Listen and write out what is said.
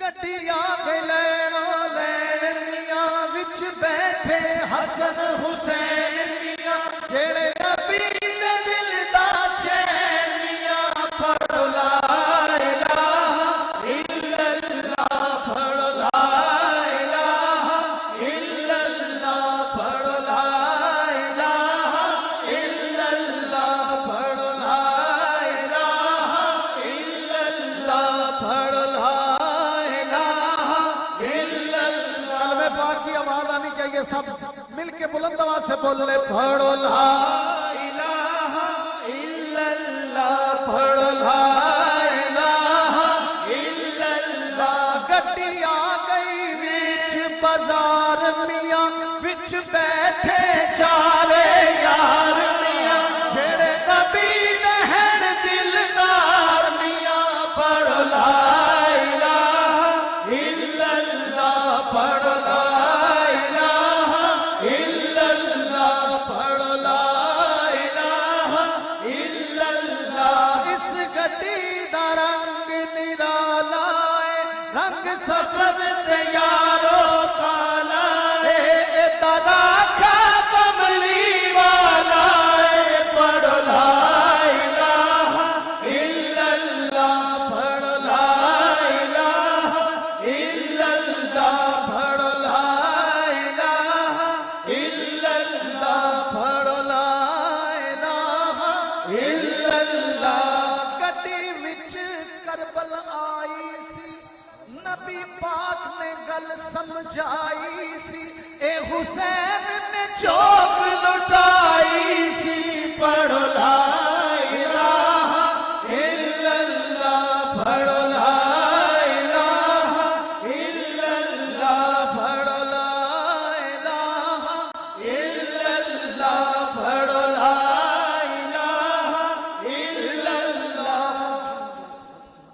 گڈیا کے لینو لین میاں وچ بیٹھے حسن حسین میاں جڑے نبی دے دل دا چین میاں پڑھو لا الہ الا اللہ پڑھو لا الہ الا اللہ پڑھو لا الہ الا اللہ پڑھو لا الہ الا اللہ پڑھو لا الہ الا اللہ کلمہ پاک کی آواز آنی چاہیے سب مل کے بلند آواز سے بولنے پڑھو لا الہ الا اللہ پڑھو لا الہ الا اللہ گڈی آ گئی وچ بازار میاں وچ بیٹھے چارے یار میاں جڑے نبی دہن دلدار میاں پڑھو لا الہ الا اللہ پڑھو لا الہ الا اللہ پڑھو لا الہ الا اللہ اس گڈی دا رنگ نرالا ہے رنگ سفید تے یارو کالا ہے اے راکھا کملی والا ہے پڑھو لا الہ الا اللہ پڑھو لا الہ الا اللہ پڑھو لا الہ الا اللہ پڑھو لا الہ الا اللہ گڈی وچ کربل آئی سی نبی پاک نے گل سمجھائی سی اے حسین نے چوک لٹائی سی پڑھو لا الہ الا اللہ پڑھو لا الہ الا اللہ پڑھو لا الہ الا اللہ